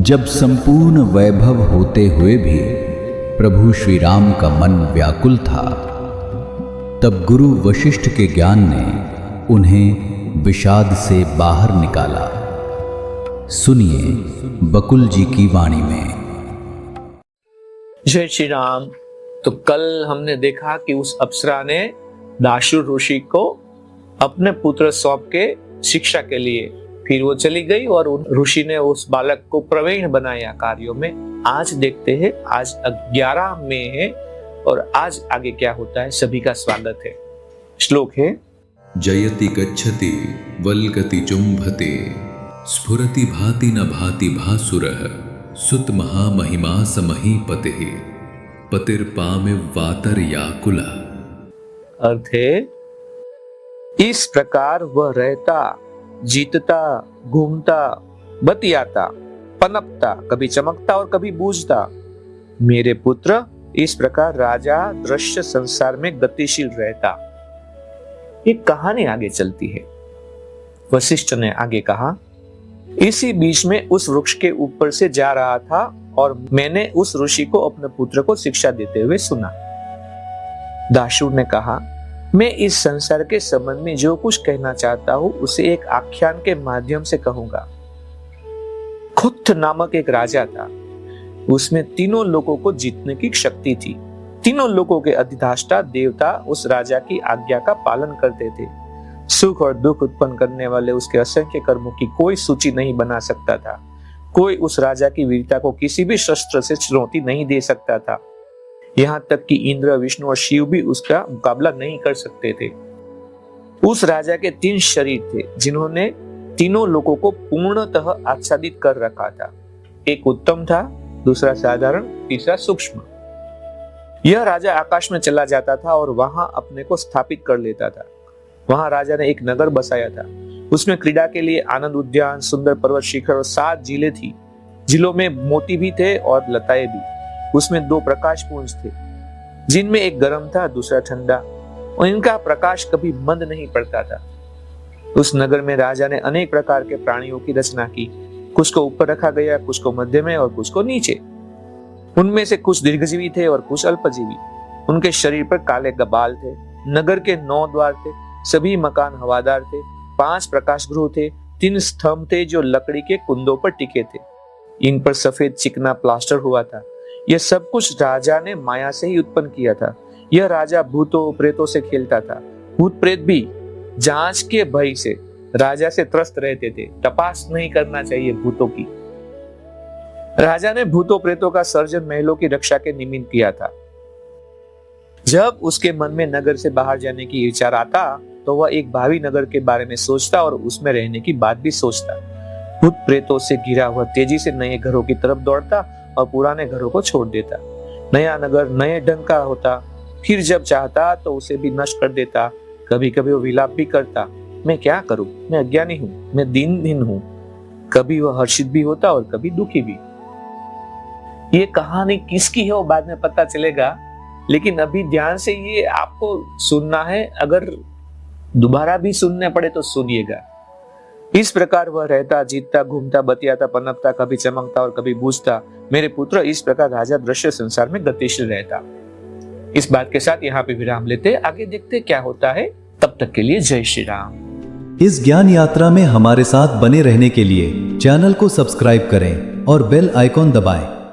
जब संपूर्ण वैभव होते हुए भी प्रभु श्री राम का मन व्याकुल था, तब गुरु वशिष्ठ के ज्ञान ने उन्हें विषाद से बाहर निकाला। सुनिए बकुल जी की वाणी में। जय श्री राम। तो कल हमने देखा कि उस अप्सरा ने दाशुर ऋषि को अपने पुत्र सौंप के शिक्षा के लिए, फिर वो चली गई और उन ऋषि ने उस बालक को प्रवीण बनाया कार्यों में। आज देखते हैं, आज 11 मई है और आज आगे क्या होता है। सभी का स्वागत है। श्लोक है, जयति गच्छति वल्गति जुम्भते स्फुरति भाति न भाति भासुरः सुत महामहिमा समहीपतिः पतिर्पामिव वातर्याकुलः। अर्थ है, इस प्रकार वह रहता, जीतता, घूमता, बतियाता, पनपता, कभी चमकता और कभी बूझता। मेरे पुत्र इस प्रकार राजा दृश्य संसार में गतिशील रहता। एक कहानी आगे चलती है। वशिष्ठ ने आगे कहा, इसी बीच में उस वृक्ष के ऊपर से जा रहा था और मैंने उस ऋषि को अपने पुत्र को शिक्षा देते हुए सुना। दाशुर ने कहा, मैं इस संसार के संबंध में जो कुछ कहना चाहता हूं उसे एक आख्यान के माध्यम से कहूंगा। खुत्थ नामक एक राजा था। उसमें तीनों लोगों को जीतने की शक्ति थी। तीनों लोगों के अधिष्ठाता देवता उस राजा की आज्ञा का पालन करते थे। सुख और दुख उत्पन्न करने वाले उसके असंख्य कर्मों की कोई सूची नहीं बना सकता था। कोई उस राजा की वीरता को किसी भी शस्त्र से चुनौती नहीं दे सकता था। यहाँ तक कि इंद्र, विष्णु और शिव भी उसका मुकाबला नहीं कर सकते थे। उस राजा के 3 शरीर थे जिन्होंने तीनों लोगों को पूर्णतः आच्छादित कर रखा था। एक उत्तम था, दूसरा साधारण, तीसरा सूक्ष्म। यह राजा आकाश में चला जाता था और वहां अपने को स्थापित कर लेता था। वहां राजा ने एक नगर बसाया था। उसमें क्रीड़ा के लिए आनंद उद्यान, सुंदर पर्वत शिखर और 7 झीलें थी। झीलों में मोती भी थे और लताएं भी। उसमें 2 प्रकाश पुंज थे, जिनमें एक गर्म था, दूसरा ठंडा, और इनका प्रकाश कभी मंद नहीं पड़ता था। उस नगर में राजा ने अनेक प्रकार के प्राणियों की रचना की। कुछ को ऊपर रखा गया, कुछ को मध्य में और कुछ को नीचे। उनमें से कुछ दीर्घजीवी थे और कुछ अल्पजीवी। उनके शरीर पर काले बाल थे। नगर के 9 द्वार थे। सभी मकान हवादार थे। 5 प्रकाश गृह थे। 3 स्तंभ थे जो लकड़ी के कुंदों पर टिके थे। इन पर सफेद चिकना प्लास्टर हुआ था। यह सब कुछ राजा ने माया से ही उत्पन्न किया था। यह राजा भूतों प्रेतों से खेलता था। भूत प्रेत भी जांच के भय से राजा से त्रस्त रहते थे। तपास नहीं करना चाहिए भूतों की। राजा ने भूतों प्रेतों का सर्जन महलों की रक्षा के निमित्त किया था। जब उसके मन में नगर से बाहर जाने की विचार आता तो वह एक भावी नगर के बारे में सोचता और उसमें रहने की बात भी सोचता। भूत प्रेतों से घिरा हुआ तेजी से नए घरों की तरफ दौड़ता और पुराने घरों को छोड़ देता। नया नगर नए ढंग का होता, फिर जब चाहता तो उसे भी नष्ट कर देता। कभी कभी वो विलाप भी करता, मैं क्या करूं, मैं अज्ञानी हूं, मैं दीनहीन हूं। कभी वह हर्षित भी होता और कभी दुखी भी। ये कहानी किसकी है वो बाद में पता चलेगा, लेकिन अभी ध्यान से ये आपको सुनना है। अगर दोबारा भी सुनने पड़े तो सुनिएगा। इस प्रकार वह रहता, जीतता, घूमता, बतियाता, पनपता, कभी चमकता और कभी बूझता। मेरे पुत्र इस प्रकार राजा दृश्य संसार में गतिशील रहता। इस बात के साथ यहाँ पे विराम लेते, आगे देखते क्या होता है। तब तक के लिए जय श्री राम। इस ज्ञान यात्रा में हमारे साथ बने रहने के लिए चैनल को सब्सक्राइब करें और बेल आइकॉन दबाएं।